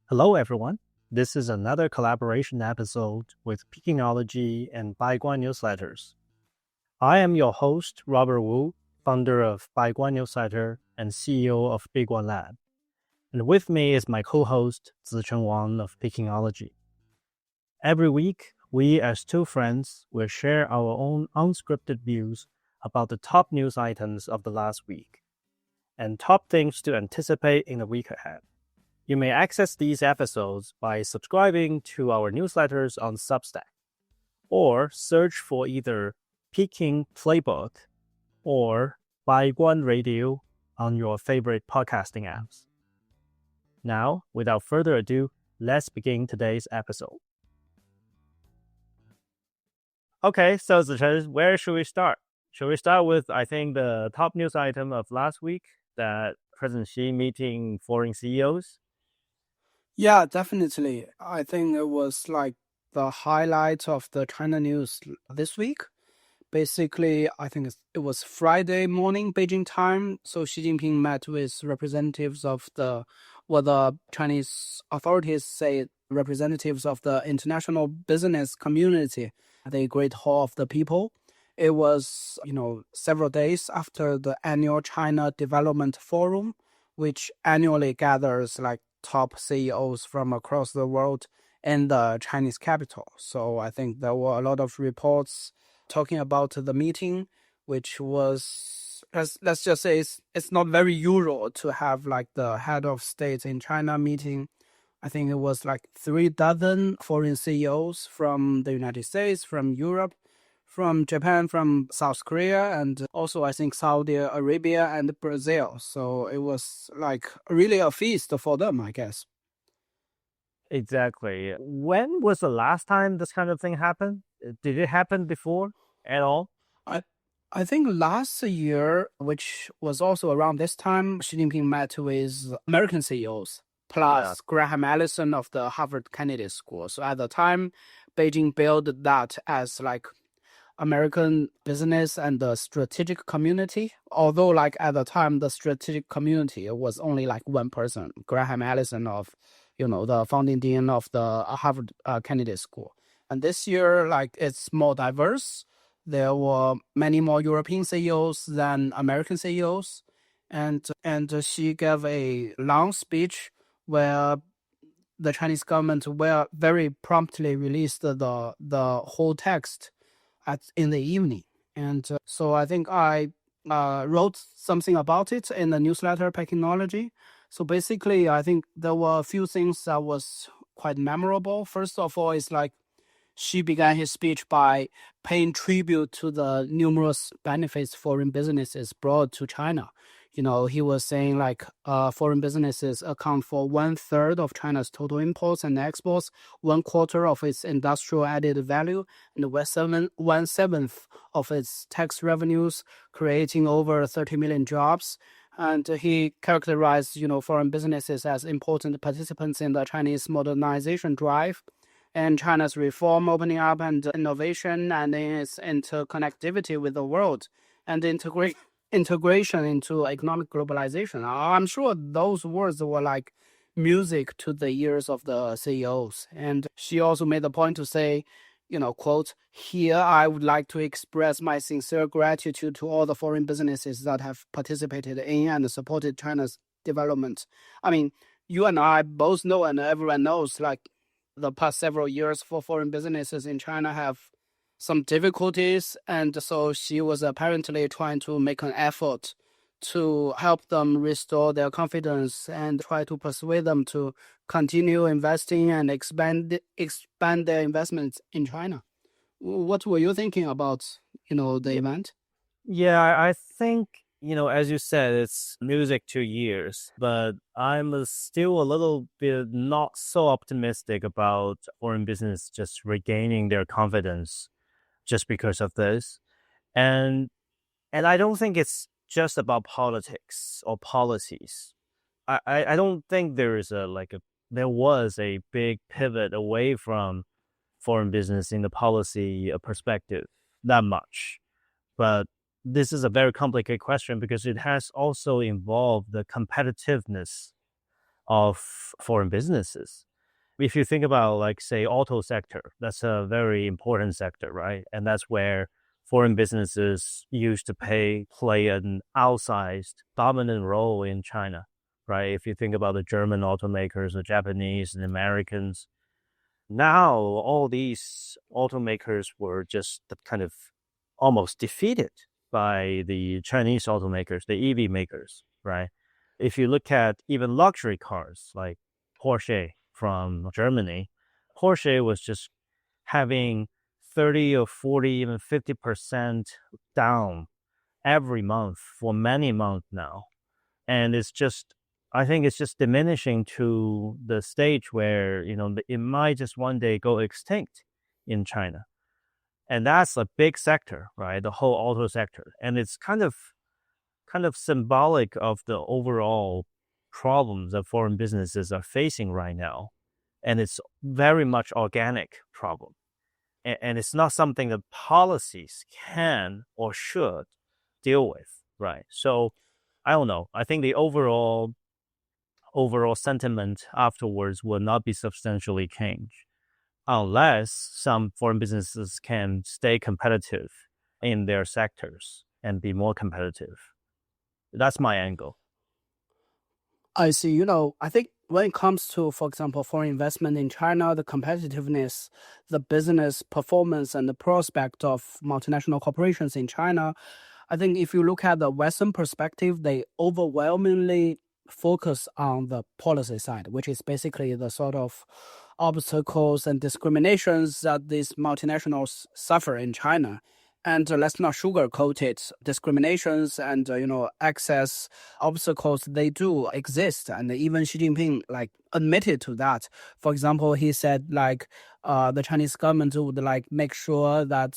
Hello, everyone. This is another collaboration episode with Pekingology and Baiguan Newsletters. I am your host, Robert Wu, founder of Baiguan Newsletter and CEO of Biguan Lab. And with me is my co-host, Zicheng Wang of Pekingology. Every week, we as two friends will share our own unscripted views about the top news items of the last week and top things to anticipate in the week ahead. You may access these episodes by subscribing to our newsletters on Substack, or search for either Peking Playbook or Baiguan Radio on your favorite podcasting apps. Now, without further ado, let's begin today's episode. Okay, so Zichen, where should we start? Should we start with, I think, the top news item of last week, that President Xi meeting foreign CEOs? Yeah, definitely. I think it was like the highlight of the China news this week. Basically, I think it was Friday morning, Beijing time. So Xi Jinping met with representatives of what the Chinese authorities say, representatives of the international business community at the Great Hall of the People. It was, several days after the annual China Development Forum, which annually gathers like top CEOs from across the world in the Chinese capital. So I think there were a lot of reports talking about the meeting, which was, let's just say, it's not very usual to have like the head of state in China meeting. I think it was like 36 foreign CEOs from the United States, from Europe, from Japan, from South Korea, and also I think Saudi Arabia and Brazil. So it was like really a feast for them, I guess. Exactly. When was the last time this kind of thing happened? Did it happen before at all? I I think last year, which was also around this time, Xi Jinping met with American CEOs, Yeah. plus Graham Allison of the Harvard Kennedy School. So at the time, Beijing billed that as like American business and the strategic community. Although like at the time, the strategic community was only like one person, Graham Allison of, the founding dean of the Harvard Kennedy School. And this year, like it's more diverse. There were many more European CEOs than American CEOs, and she gave a long speech where the Chinese government will very promptly release the whole text in the evening. And so I think I wrote something about it in the newsletter Pekinology. So basically, I think there were a few things that was quite memorable. First of all, is like Xi began his speech by paying tribute to the numerous benefits foreign businesses brought to China. He was saying like foreign businesses account for 1/3 of China's total imports and exports, 1/4 of its industrial added value, and 1/7 of its tax revenues, creating over 30 million jobs. And he characterized, foreign businesses as important participants in the Chinese modernization drive and China's reform, opening up, and innovation, and in its interconnectivity with the world, and integration into economic globalization. I'm sure those words were like music to the ears of the CEOs. And she also made the point to say, quote, "Here I would like to express my sincere gratitude to all the foreign businesses that have participated in and supported China's development." I mean, you and I both know, and everyone knows, like the past several years for foreign businesses in China have some difficulties, and so she was apparently trying to make an effort to help them restore their confidence and try to persuade them to continue investing and expand their investments in China. What were you thinking about, the event? Yeah, I think, as you said, it's music to ears, but I'm still a little bit not so optimistic about foreign business just regaining their confidence just because of this. And I don't think it's just about politics or policies. I don't think there was a big pivot away from foreign business in the policy perspective that much. But this is a very complicated question because it has also involved the competitiveness of foreign businesses. If you think about, like, say, auto sector, that's a very important sector, right? And that's where foreign businesses used to play an outsized dominant role in China, right? If you think about the German automakers, the Japanese and Americans, now all these automakers were just kind of almost defeated by the Chinese automakers, the EV makers, right? If you look at even luxury cars like Porsche from Germany, Porsche was just having 30 or 40, even 50% down every month for many months now. And I think it's just diminishing to the stage where, it might just one day go extinct in China. And that's a big sector, right? The whole auto sector. And it's kind of symbolic of the overall problems that foreign businesses are facing right now. And it's very much organic problem. And it's not something that policies can or should deal with, right? So I don't know. I think the overall sentiment afterwards will not be substantially changed unless some foreign businesses can stay competitive in their sectors and be more competitive. That's my angle. I see. I think when it comes to, for example, foreign investment in China, the competitiveness, the business performance, and the prospect of multinational corporations in China, I think if you look at the Western perspective, they overwhelmingly focus on the policy side, which is basically the sort of obstacles and discriminations that these multinationals suffer in China. And let's not sugarcoat it. Discriminations and access obstacles, they do exist, and even Xi Jinping admitted to that. For example, he said the Chinese government would make sure that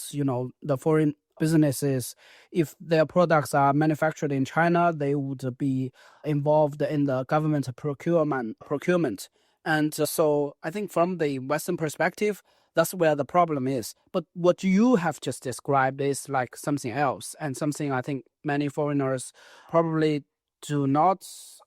the foreign businesses, if their products are manufactured in China, they would be involved in the government procurement. And so I think from the Western perspective, that's where the problem is. But what you have just described is something else, and something I think many foreigners probably do not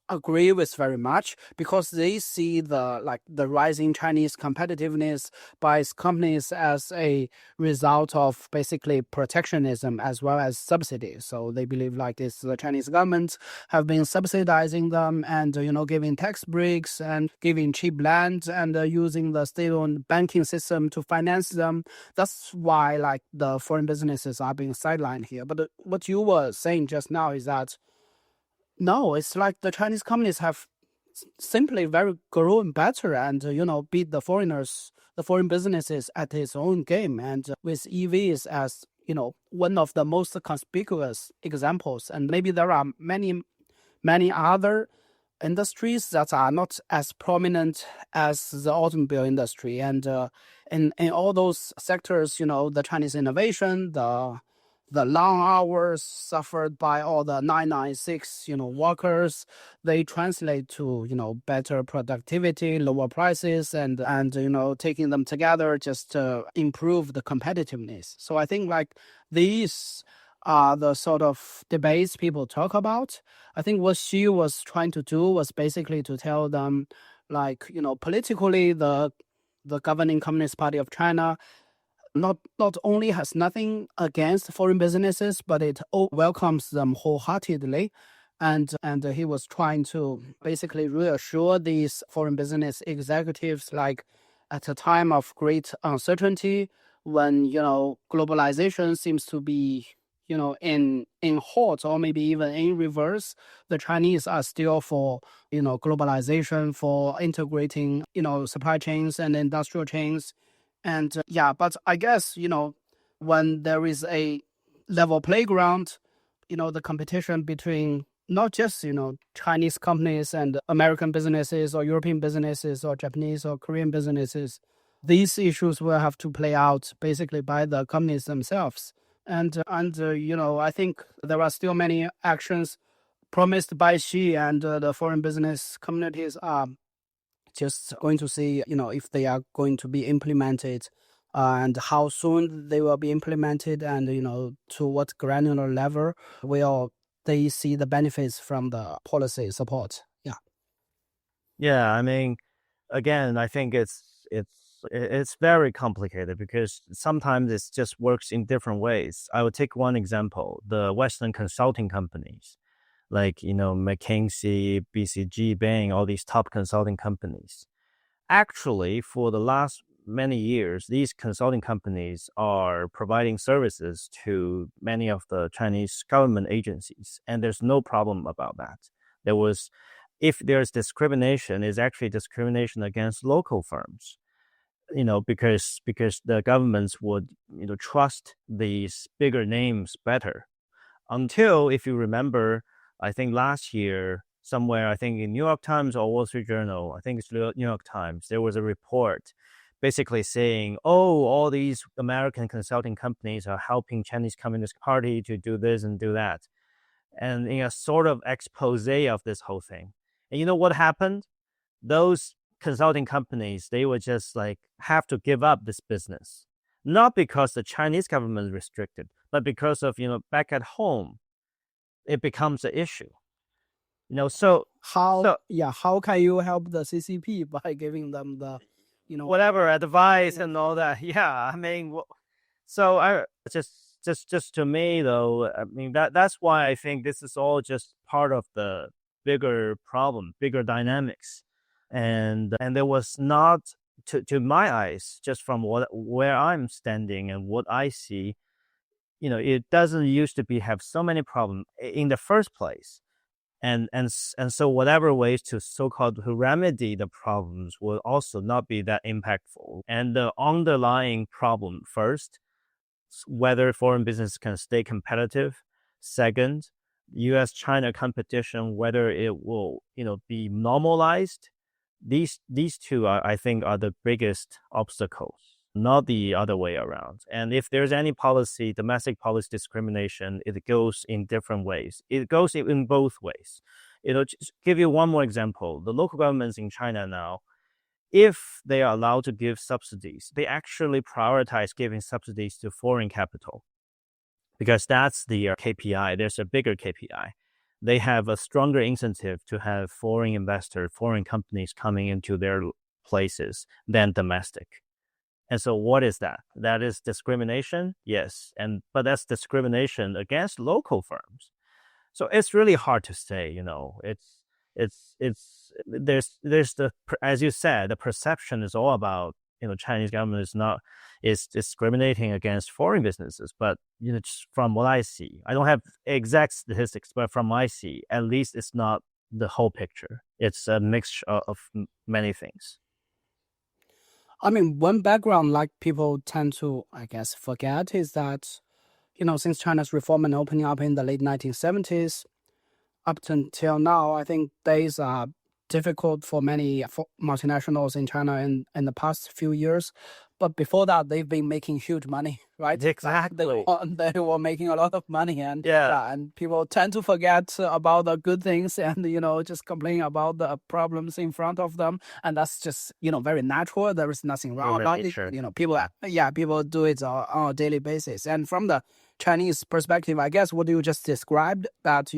agree with very much, because they see the rising Chinese competitiveness by its companies as a result of basically protectionism as well as subsidies. So they believe the Chinese government have been subsidizing them and giving tax breaks and giving cheap land and using the state-owned banking system to finance them. That's why the foreign businesses are being sidelined here. But what you were saying just now is that no, it's the Chinese companies have simply very grown better and beat the foreign businesses at its own game, and with EVs as one of the most conspicuous examples. And maybe there are many other industries that are not as prominent as the automobile industry, and in all those sectors, the Chinese innovation, the long hours suffered by all the 996, workers, they translate to, better productivity, lower prices, and taking them together just to improve the competitiveness. So I think these are the sort of debates people talk about. I think what she was trying to do was basically to tell them, politically, the governing Communist Party of China not only has nothing against foreign businesses, but it welcomes them wholeheartedly. And he was trying to basically reassure these foreign business executives, at a time of great uncertainty, when globalization seems to be in halt or maybe even in reverse, the Chinese are still for globalization, for integrating supply chains and industrial chains. And but I guess, when there is a level playground, the competition between not just, Chinese companies and American businesses or European businesses or Japanese or Korean businesses, these issues will have to play out basically by the companies themselves. And I think there are still many actions promised by Xi, and the foreign business communities are just going to see, if they are going to be implemented, and how soon they will be implemented, and, to what granular level will they see the benefits from the policy support. Yeah. Yeah, I mean, again, I think it's very complicated because sometimes it just works in different ways. I will take one example: the Western consulting companies, like McKinsey, BCG, Bain, all these top consulting companies. Actually, for the last many years, these consulting companies are providing services to many of the Chinese government agencies, and there's no problem about that. There was, if there's discrimination, is actually discrimination against local firms, because the governments would trust these bigger names better until, if you remember, I think last year somewhere, I think in New York Times or Wall Street Journal, I think it's New York Times, there was a report basically saying, oh, all these American consulting companies are helping Chinese Communist Party to do this and do that. And in a sort of expose of this whole thing. And you know what happened? Those consulting companies, they would just like have to give up this business. Not because the Chinese government restricted, but because of, back at home, it becomes an issue. So how can you help the CCP by giving them the whatever advice and all that. Yeah, I mean, so I just to me though, I mean that's why I think this is all just part of the bigger problem, bigger dynamics, and there was not, to my eyes, just from where I'm standing and what I see, it doesn't used to be have so many problems in the first place. And so whatever ways to so-called to remedy the problems will also not be that impactful. And the underlying problem, first, whether foreign business can stay competitive. Second, U.S.-China competition, whether it will be normalized. These two I think are the biggest obstacles, not the other way around. And if there's any policy, domestic policy discrimination, it goes in different ways. It goes in both ways. Just give you one more example. The local governments in China now, if they are allowed to give subsidies, they actually prioritize giving subsidies to foreign capital because that's the KPI. There's a bigger KPI. They have a stronger incentive to have foreign investors, foreign companies coming into their places than domestic. And so what is that? That is discrimination? Yes. But that's discrimination against local firms. So it's really hard to say, there's as you said, the perception is all about, Chinese government is discriminating against foreign businesses. But, just from what I see, I don't have exact statistics, but from what I see, at least it's not the whole picture. It's a mixture of many things. I mean, one background like people tend to, I guess, forget is that, since China's reform and opening up in the late 1970s, up until now, I think days are difficult for many multinationals in China in the past few years. But before that, they've been making huge money, right? Exactly. They were making a lot of money, and yeah, and people tend to forget about the good things and just complain about the problems in front of them, and that's just very natural. There is nothing wrong about it. People do it on a daily basis. And from the Chinese perspective, I guess what you just described, that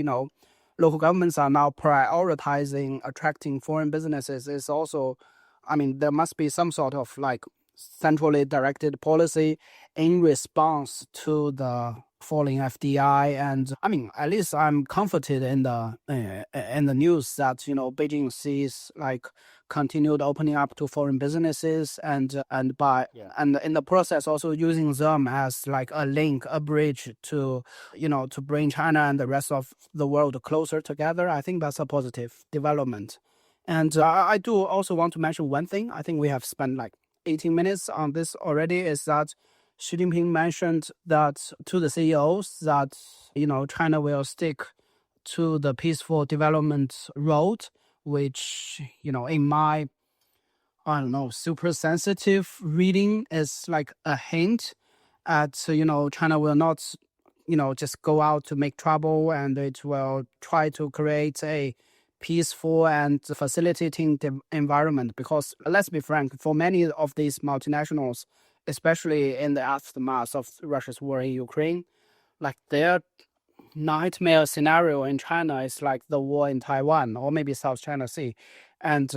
local governments are now prioritizing attracting foreign businesses, is also, I mean, there must be some sort of like centrally directed policy in response to the falling FDI. And I mean, at least I'm comforted in the news that Beijing sees like continued opening up to foreign businesses, and in the process also using them as like a link, a bridge to to bring China and the rest of the world closer together. I think that's a positive development. And I do also want to mention one thing. I think we have spent like 18 minutes on this already, is that Xi Jinping mentioned that to the CEOs that China will stick to the peaceful development road, which in my, I don't know, super sensitive reading is like a hint at China will not just go out to make trouble, and it will try to create a peaceful and facilitating environment. Because let's be frank, for many of these multinationals, especially in the aftermath of Russia's war in Ukraine, like their nightmare scenario in China is like the war in Taiwan or maybe South China Sea. And,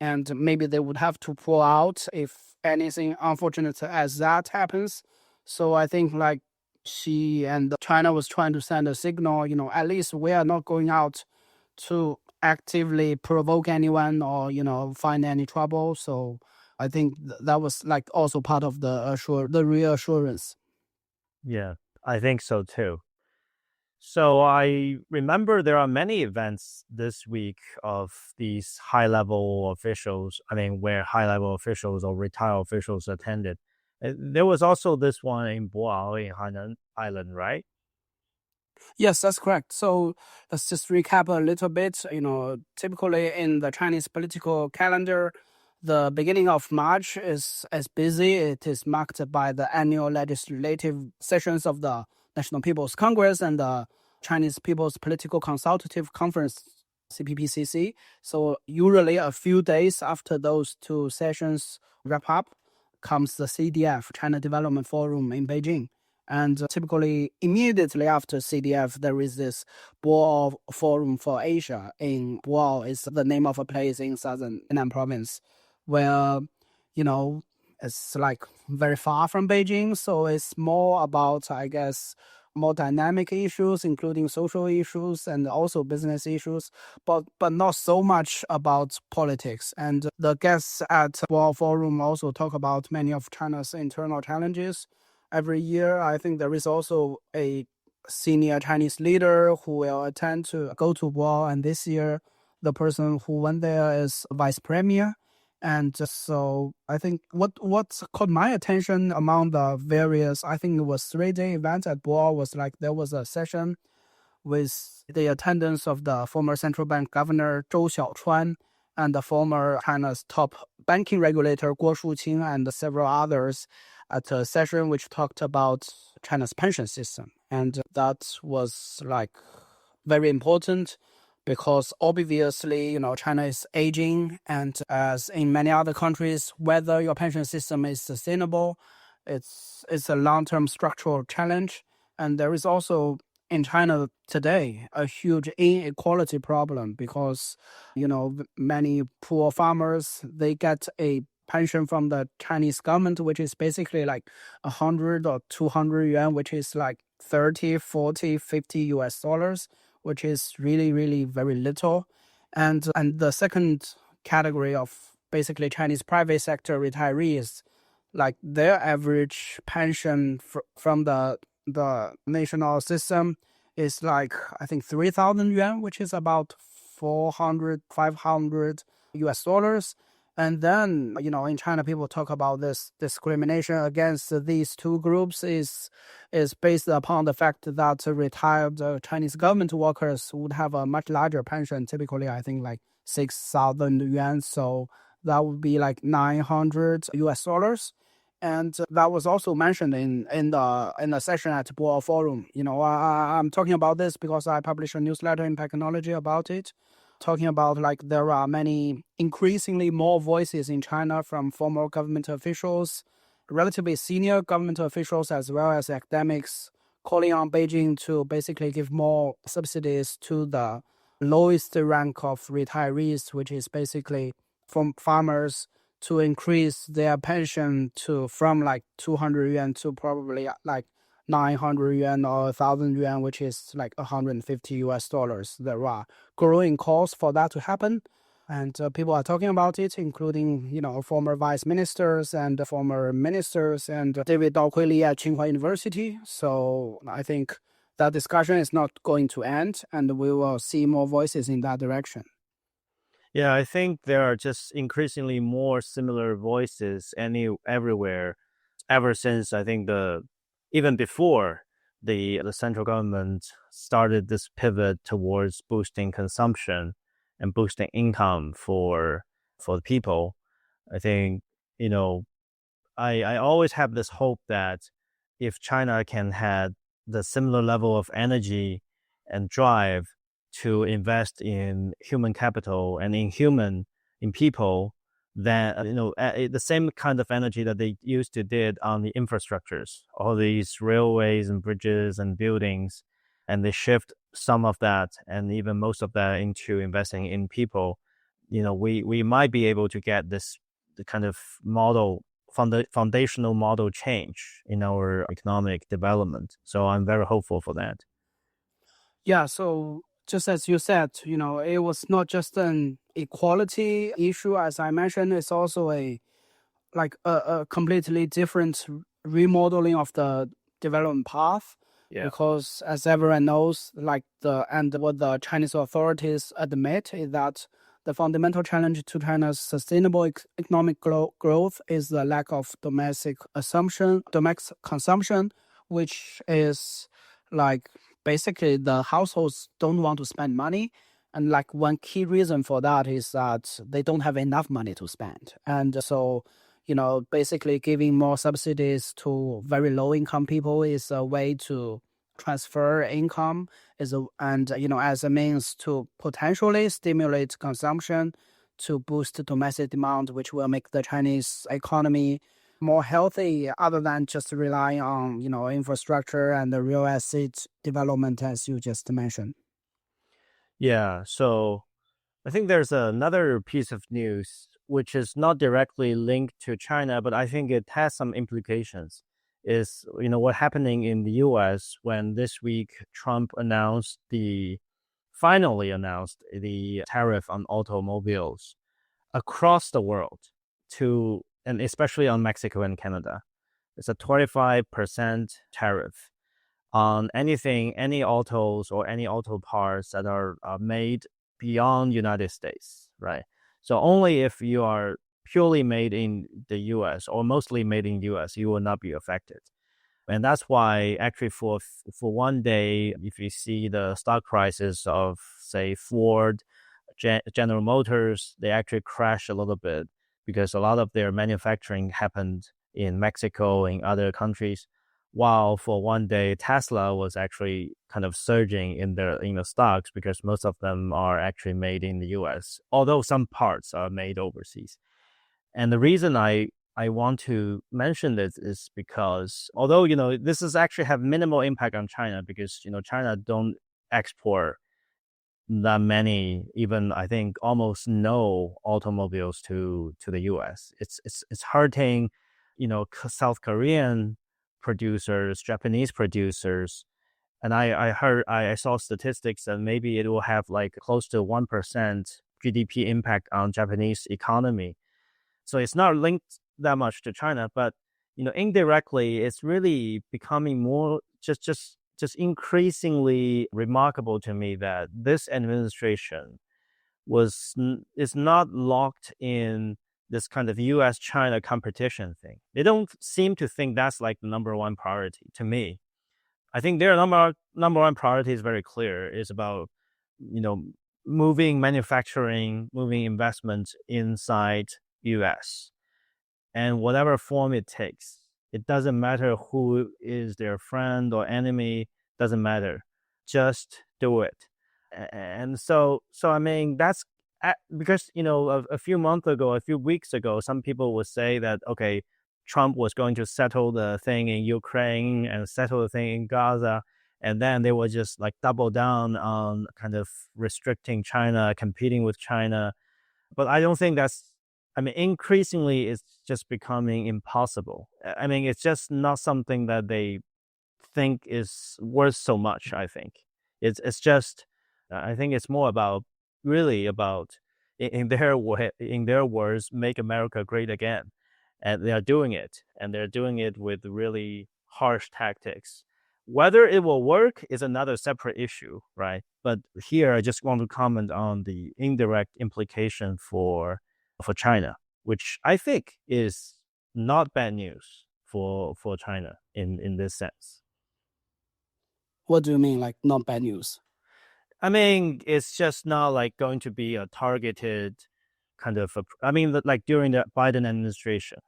and maybe they would have to pull out if anything unfortunate as that happens. So I think like she and China was trying to send a signal, at least we are not going out to actively provoke anyone or, find any trouble. So I think that was like also part of the reassurance. Yeah, I think so too. So I remember there are many events this week of these high level officials, I mean, where high level officials or retired officials attended. There was also this one in Boao in Hainan Island, right? Yes, that's correct. So let's just recap a little bit. Typically in the Chinese political calendar, the beginning of March is as busy. It is marked by the annual legislative sessions of the National People's Congress and the Chinese People's Political Consultative Conference, CPPCC. So usually a few days after those two sessions wrap up comes the CDF, China Development Forum in Beijing. And typically, immediately after CDF, there is this Boao Forum for Asia in Boao. Is the name of a place in southern Henan province, where it's like very far from Beijing. So it's more about, I guess, more dynamic issues, including social issues and also business issues, but not so much about politics. And the guests at Boao Forum also talk about many of China's internal challenges. Every year, I think there is also a senior Chinese leader who will attend to go to Boao, and this year, the person who went there is vice premier. And so I think what caught my attention among the various, I think it was 3-day event at Boao, was like there was a session with the attendance of the former central bank governor Zhou Xiaochuan and the former China's top banking regulator Guo Shuqing and several others at a session which talked about China's pension system. And that was like very important because obviously, China is aging, and as in many other countries, whether your pension system is sustainable, it's a long-term structural challenge. And there is also in China today a huge inequality problem because many poor farmers, they get a pension from the Chinese government, which is basically like 100 or 200 yuan, which is like 30, 40, 50 US dollars, which is really, really very little. And the second category of basically Chinese private sector retirees, like their average pension from the national system is like, I think 3,000 yuan, which is about 400, 500 US dollars. And then, in China, people talk about this discrimination against these two groups is based upon the fact that retired Chinese government workers would have a much larger pension, typically, I think, like 6,000 yuan. So that would be like 900 US dollars. And that was also mentioned in the session at Boao Forum. I'm talking about this because I published a newsletter in Technology about it, talking about like there are many increasingly more voices in China from former government officials, relatively senior government officials, as well as academics, calling on Beijing to basically give more subsidies to the lowest rank of retirees, which is basically from farmers, to increase their pension from like 200 yuan to probably like 900 yuan or 1,000 yuan, which is like 150 US dollars. There are growing calls for that to happen. And people are talking about it, including, former vice ministers and former ministers and David Daohui Li at Tsinghua University. So I think that discussion is not going to end, and we will see more voices in that direction. Yeah, I think there are just increasingly more similar voices everywhere ever since I think even before the central government started this pivot towards boosting consumption and boosting income for the people. I think, I always have this hope that if China can have the similar level of energy and drive to invest in human capital and in people, then the same kind of energy that they did on the infrastructures, all these railways and bridges and buildings, and they shift some of that and even most of that into investing in people, we might be able to get this the kind of foundational model change in our economic development. So I'm very hopeful for that. Yeah, so just as you said, it was not just an equality issue, as I mentioned, it's also a completely different remodeling of the development path. Yeah. Because as everyone knows, and what the Chinese authorities admit is that the fundamental challenge to China's sustainable economic growth is the lack of domestic consumption, which is like basically the households don't want to spend money. And like one key reason for that is that they don't have enough money to spend. And so, basically giving more subsidies to very low income people is a way to transfer income and as a means to potentially stimulate consumption to boost domestic demand, which will make the Chinese economy more healthy other than just relying on, infrastructure and the real estate development, as you just mentioned. Yeah. So I think there's another piece of news which is not directly linked to China, but I think it has some implications. Is what happening in the U.S. when this week Trump finally announced the tariff on automobiles across the world and especially on Mexico and Canada. It's a 25% tariff on any autos or any auto parts that are made beyond United States, right? So only if you are purely made in the US or mostly made in US, you will not be affected. And that's why actually for one day, if you see the stock prices of say Ford, General Motors, they actually crash a little bit because a lot of their manufacturing happened in Mexico and other countries. While for one day, Tesla was actually kind of surging in the stocks because most of them are actually made in the US, although some parts are made overseas. And the reason I want to mention this is because although this is actually have minimal impact on China because China don't export that many, even I think almost no automobiles to the US. It's hurting, South Korean producers, Japanese producers. And I saw statistics that maybe it will have like close to 1% GDP impact on Japanese economy. So it's not linked that much to China, but indirectly, it's really becoming more just increasingly remarkable to me that this administration is not locked in this kind of U.S. China competition thing. They don't seem to think that's like the number one priority to me. I think their number one priority is very clear. It's about you know moving manufacturing, moving investment inside U.S. and whatever form it takes. It doesn't matter who is their friend or enemy, doesn't matter. Just do it. And so I mean, that's because, a few months ago, a few weeks ago, some people would say that, okay, Trump was going to settle the thing in Ukraine and settle the thing in Gaza. And then they would just like double down on kind of restricting China, competing with China. But I don't think I mean, increasingly, it's just becoming impossible. I mean, it's just not something that they think is worth so much. I think it's just. I think it's more about really about in their words, make America great again, and they are doing it, and they're doing it with really harsh tactics. Whether it will work is another separate issue, right? But here, I just want to comment on the indirect implication for China, which I think is not bad news for China in this sense. What do you mean, like not bad news? I mean, it's just not like going to be a targeted kind of. I mean, like during the Biden administration,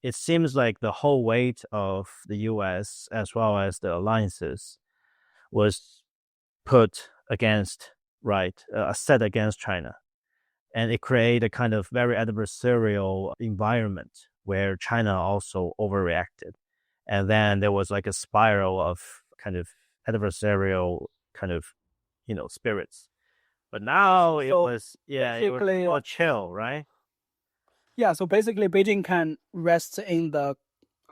it seems like the whole weight of the U.S. as well as the alliances was put against set against China, and it created a kind of very adversarial environment where China also overreacted. And then there was like a spiral of kind of adversarial kind of, spirits. But now it So was, it was basically, more chill, right? yeah, so basically Beijing can rest in the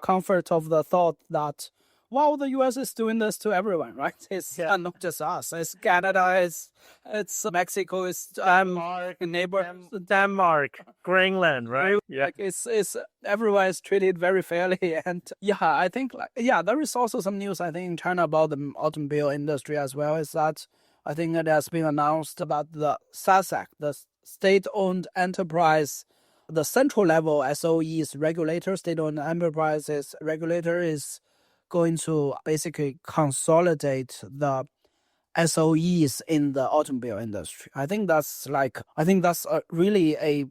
comfort of the thought that, wow, the US is doing this to everyone, right? It's not just us. It's Canada, it's Mexico, it's Denmark, neighbor. Denmark, Greenland, right? Yeah. Like it's everyone is treated very fairly. And yeah, I think there is also some news I think in China about the automobile industry as well. Is that I think it has been announced that the SASAC, the state-owned enterprise, the central level SOEs regulator, state-owned enterprises regulator, is going to basically consolidate the SOEs in the automobile industry. I think that's really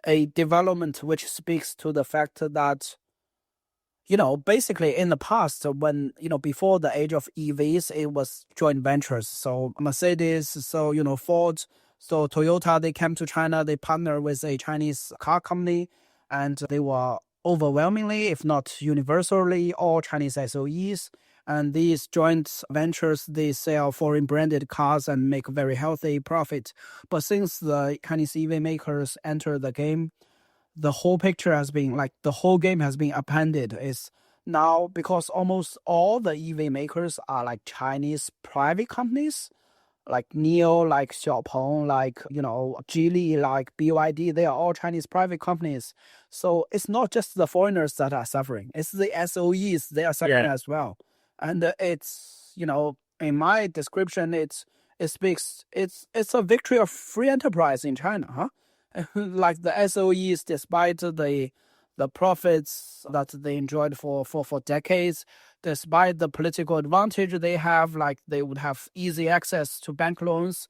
a development which speaks to the fact that, basically in the past, when, before the age of EVs, it was joint ventures. So Mercedes, so, Ford, so Toyota, they came to China, they partnered with a Chinese car company, and they were overwhelmingly, if not universally, all Chinese SOEs. And these joint ventures, they sell foreign branded cars and make very healthy profit. But since the Chinese EV makers enter the game, the whole picture has been the whole game has been upended. Is now because almost all the EV makers are like Chinese private companies, like NIO, like Xiaopeng, like, Geely, like BYD, they are all Chinese private companies. So it's not just the foreigners that are suffering, it's the SOEs, they are suffering as well. And it's, in my description, it speaks, it's a victory of free enterprise in China, huh? Like the SOEs, despite the profits that they enjoyed for decades, despite the political advantage they have, like they would have easy access to bank loans.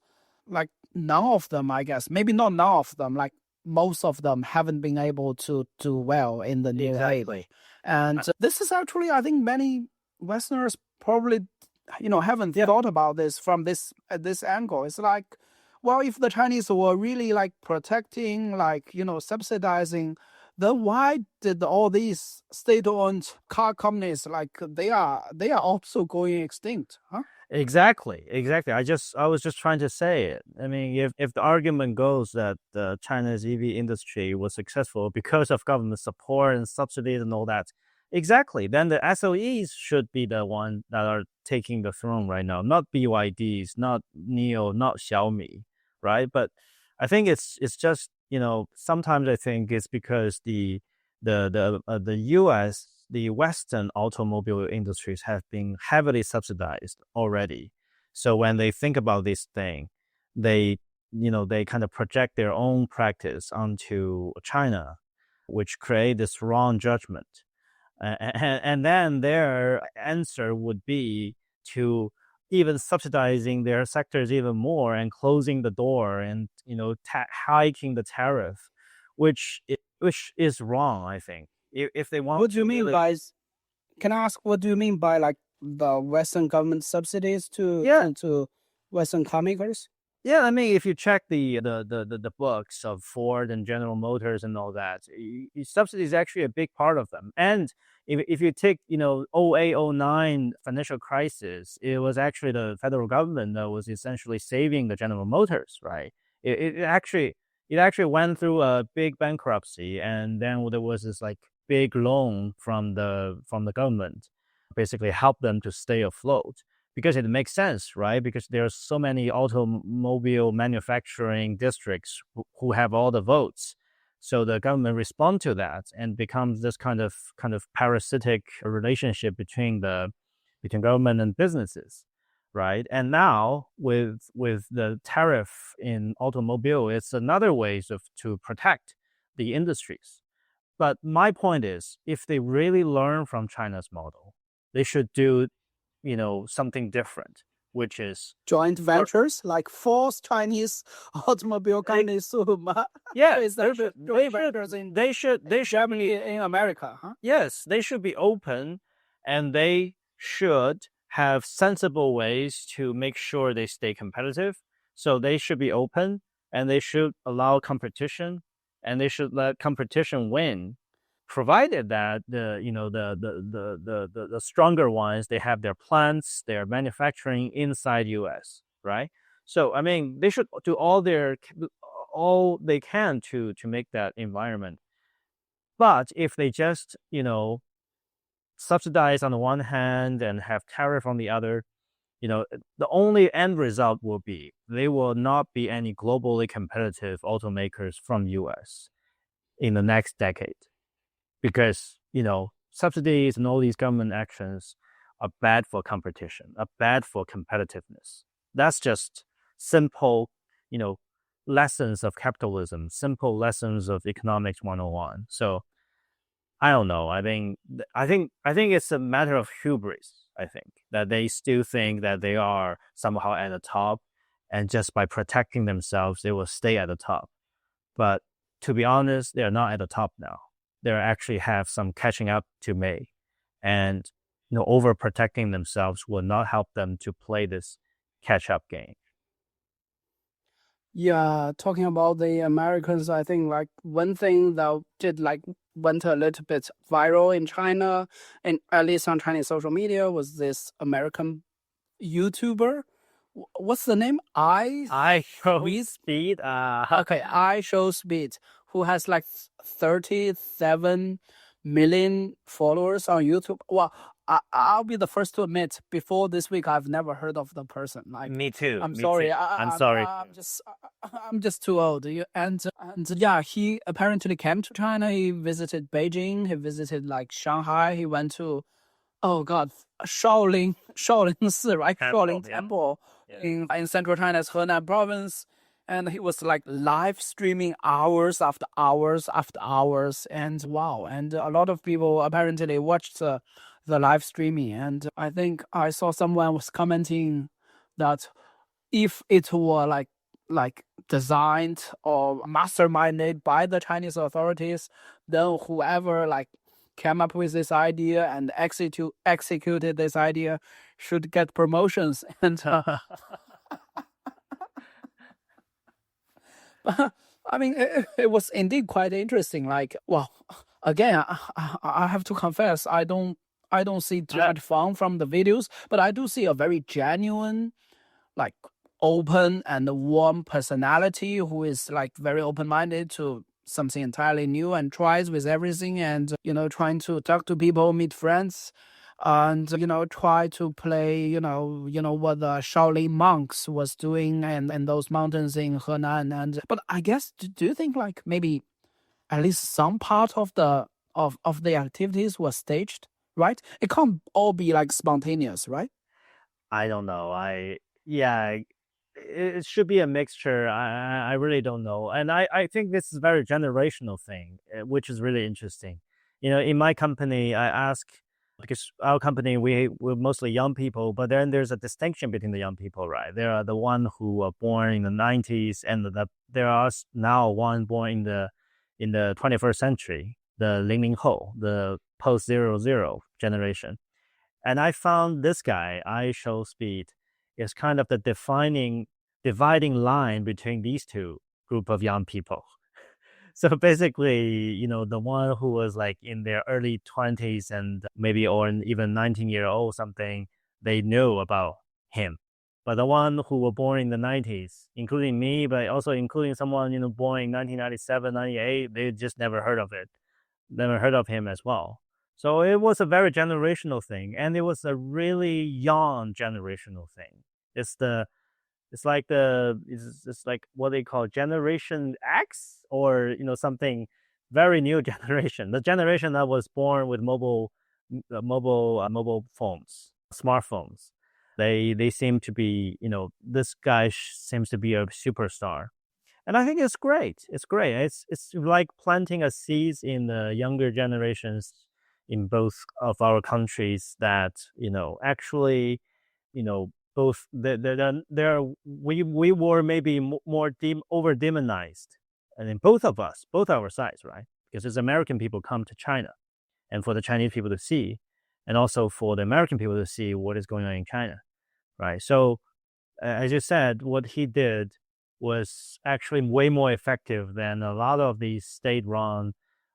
Like none of them, I guess, maybe not none of them, like most of them haven't been able to do well in the new age. And this is actually, I think many Westerners probably, haven't thought about this from this angle. It's like, well, if the Chinese were really like protecting, like, subsidizing, then why did all these state-owned car companies, like they are also going extinct, huh? Exactly. I was just trying to say it. I mean, if the argument goes that the China's EV industry was successful because of government support and subsidies and all that, exactly, then the SOEs should be the one that are taking the throne right now, not BYDs, not NIO, not Xiaomi, right? But I think it's just, sometimes I think it's because the US, the Western automobile industries have been heavily subsidized already. So when they think about this thing, they they kind of project their own practice onto China, which create this wrong judgment. And then their answer would be to even subsidizing their sectors even more and closing the door and hiking the tariff, which is wrong. I think if they want. What do you mean by? Can I ask what do you mean by like the Western government subsidies to Western car makers? Yeah, I mean, if you check the books of Ford and General Motors and all that, subsidy is actually a big part of them. And if you take, 08, 09 financial crisis, it was actually the federal government that was essentially saving the General Motors, right? It actually went through a big bankruptcy, and then there was this like big loan from the government, basically help them to stay afloat because it makes sense, right? Because there are so many automobile manufacturing districts who have all the votes. So the government respond to that and becomes this kind of parasitic relationship between government and businesses, right? And now with the tariff in automobile, it's another ways to protect the industries. But my point is, if they really learn from China's model, they should do something different, which is joint ventures, like force Chinese automobile companies to they should Germany in America, huh? Yes, they should be open, and they should have sensible ways to make sure they stay competitive. So they should be open, and they should allow competition, and they should let competition win. provided that the stronger ones, they have their plants, their manufacturing inside US, right? So I mean they should do all they can to make that environment. But if they just subsidize on the one hand and have tariff on the other, the only end result will be there will not be any globally competitive automakers from US in the next decade, because subsidies and all these government actions are bad for competition, are bad for competitiveness. That's just simple, you know, lessons of capitalism, simple lessons of economics 101. So I don't know. I think it's a matter of hubris. I think that they still think that they are somehow at the top, and just by protecting themselves, they will stay at the top. But to be honest, they're not at the top now. They actually have some catching up to make, and overprotecting themselves will not help them to play this catch up game. Yeah, talking about the Americans, I think like one thing that did like went a little bit viral in China, and at least on Chinese social media, was this American YouTuber. What's the name? I show Sweet. speed. Okay, I show speed, who has like 37 million followers on YouTube. Well, I'll be the first to admit, before this week, I've never heard of the person. Like, Me too. I'm Me sorry. too. I'm sorry. I'm just too old. And yeah, he apparently came to China. He visited Beijing. He visited like Shanghai. He went to, oh God, Shaolin Si, right? Shaolin Yeah. Temple Yeah. in central China's Henan province. And he was like live streaming hours after hours after hours. And wow. And a lot of people apparently watched the live streaming. And I think I saw someone was commenting that if it were like designed or masterminded by the Chinese authorities, then whoever like came up with this idea and executed this idea should get promotions. And I mean, it was indeed quite interesting. Like, well, again, I have to confess, I don't see too much fun from the videos, but I do see a very genuine, like open and warm personality who is like very open-minded to something entirely new and tries with everything, and trying to talk to people, meet friends, and try to play what the Shaolin monks was doing and in those mountains in Henan. And but I guess, do you think like maybe at least some part of the activities was staged, right? It can't all be like spontaneous, right? I don't know. Yeah, it should be a mixture. I really don't know, and I think this is a very generational thing, which is really interesting. In my company, I ask, because our company we're mostly young people, but then there's a distinction between the young people, right? There are the one who were born in the 90s, and there are now one born in the 21st century, the 00后, the post 00 generation. And I found this guy, I show speed, is kind of the dividing line between these two group of young people. So basically, the one who was like in their early 20s and maybe or even 19-year-old something, they knew about him. But the one who were born in the 90s, including me, but also including someone, born in 1997, 98, they just never heard of it, never heard of him as well. So it was a very generational thing, and it was a really young generational thing. It's the it's like what they call Generation X, or something very new generation. The generation that was born with mobile phones, smartphones. They seem to be, this guy seems to be a superstar, and I think it's great. It's great. It's like planting a seeds in the younger generations in both of our countries, that actually, both there we were maybe more over demonized, and then both our sides, right? Because as American people come to China, and for the Chinese people to see, and also for the American people to see what is going on in China, right? So as you said, what he did was actually way more effective than a lot of these state-run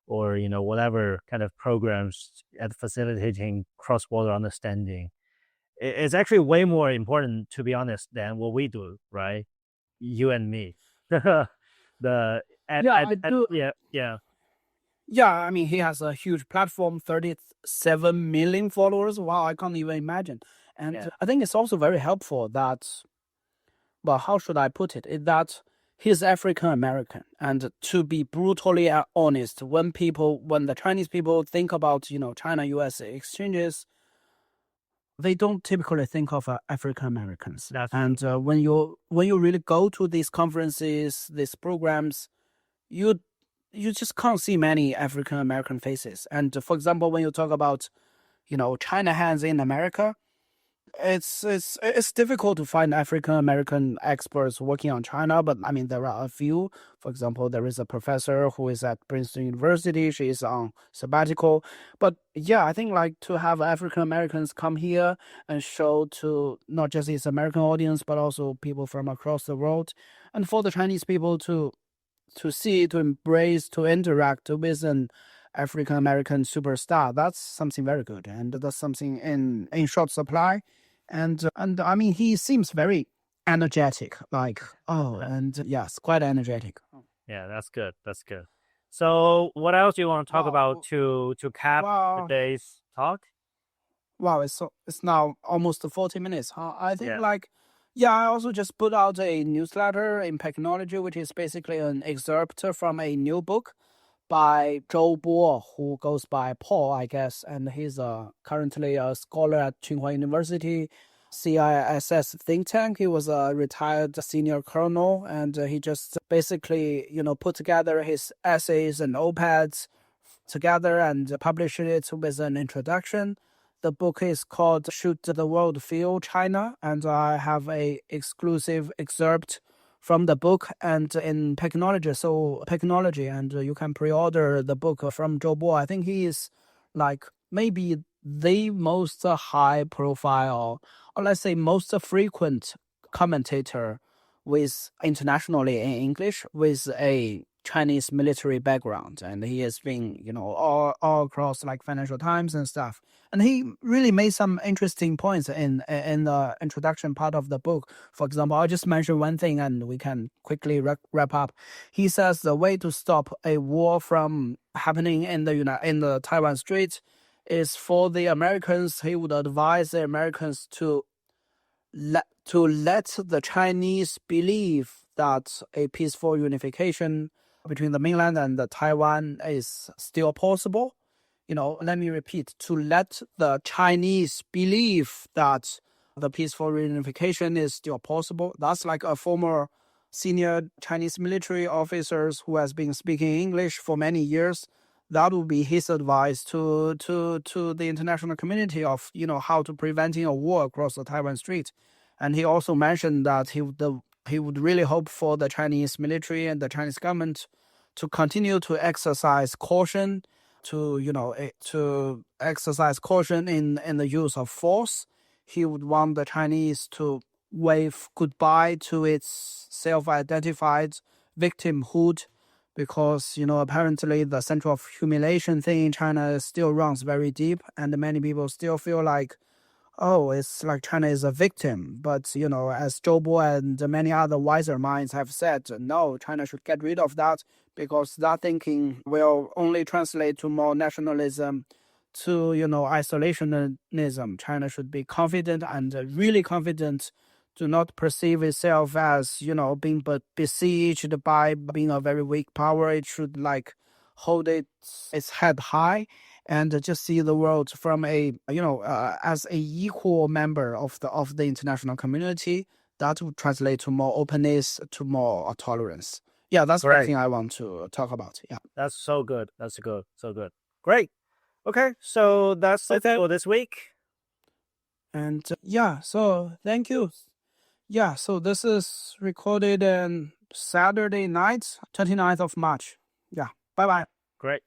or whatever kind of programs at facilitating cross-border understanding. It's actually way more important, to be honest, than what we do, right? You and me. the I do. yeah. Yeah, I mean, he has a huge platform, 37 million followers. Wow, I can't even imagine. And Yeah. I think it's also very helpful that, but how should I put it? Is that he's African American, and to be brutally honest, when the Chinese people think about China-US exchanges, they don't typically think of African Americans. That's and when you really go to these conferences, these programs, you just can't see many African American faces. And for example, when you talk about China hands in America, it's difficult to find African American experts working on China, but I mean there are a few. For example, there is a professor who is at Princeton University. She is on sabbatical. But yeah, I think like to have African Americans come here and show to not just its American audience, but also people from across the world, and for the Chinese people to see, to embrace, to interact with an African American superstar. That's something very good, and that's something in short supply. And I mean, he seems very energetic, and yes, quite energetic. Yeah, that's good. That's good. So, what else do you want to talk about to cap today's talk? Wow, it's now almost 40 minutes. Huh? I think Yeah. I also just put out a newsletter in Technology, which is basically an excerpt from a new book by Zhou Bo, who goes by Paul, I guess, and he's currently a scholar at Tsinghua University, CISS think tank. He was a retired senior colonel, and he just basically, put together his essays and op-eds together and published it with an introduction. The book is called Should the World Feel China? And I have a exclusive excerpt from the book and in Technology. So Technology, and you can pre-order the book from Zhou Bo. I think he is like maybe the most high profile, or let's say most frequent commentator with internationally in English with a Chinese military background, and he has been all across like Financial Times and stuff. And he really made some interesting points in the introduction part of the book. For example, I'll just mention one thing and we can quickly wrap up. He says the way to stop a war from happening in the Taiwan Strait is for the Americans. He would advise the Americans to let the Chinese believe that a peaceful unification between the mainland and the Taiwan is still possible. Let me repeat, to let the Chinese believe that the peaceful reunification is still possible. That's like a former senior Chinese military officers who has been speaking English for many years. That would be his advice to the international community of, how to preventing a war across the Taiwan Strait. And he also mentioned that he would really hope for the Chinese military and the Chinese government to continue to exercise caution, to exercise caution in the use of force. He would want the Chinese to wave goodbye to its self-identified victimhood, because apparently the central of humiliation thing in China still runs very deep, and many people still feel like, oh, it's like China is a victim. But, as Zhou Bo and many other wiser minds have said, no, China should get rid of that, because that thinking will only translate to more nationalism, to, isolationism. China should be confident and really confident, to not perceive itself as, being besieged by being a very weak power. It should hold its head high and just see the world from as a equal member of the international community. That would translate to more openness, to more tolerance. Yeah, that's the thing I want to talk about. Yeah, that's so good. That's good. So good. Great. Okay, so that's it for this week. And so thank you. Yeah, so this is recorded on Saturday night, 29th of March. Yeah, bye-bye. Great.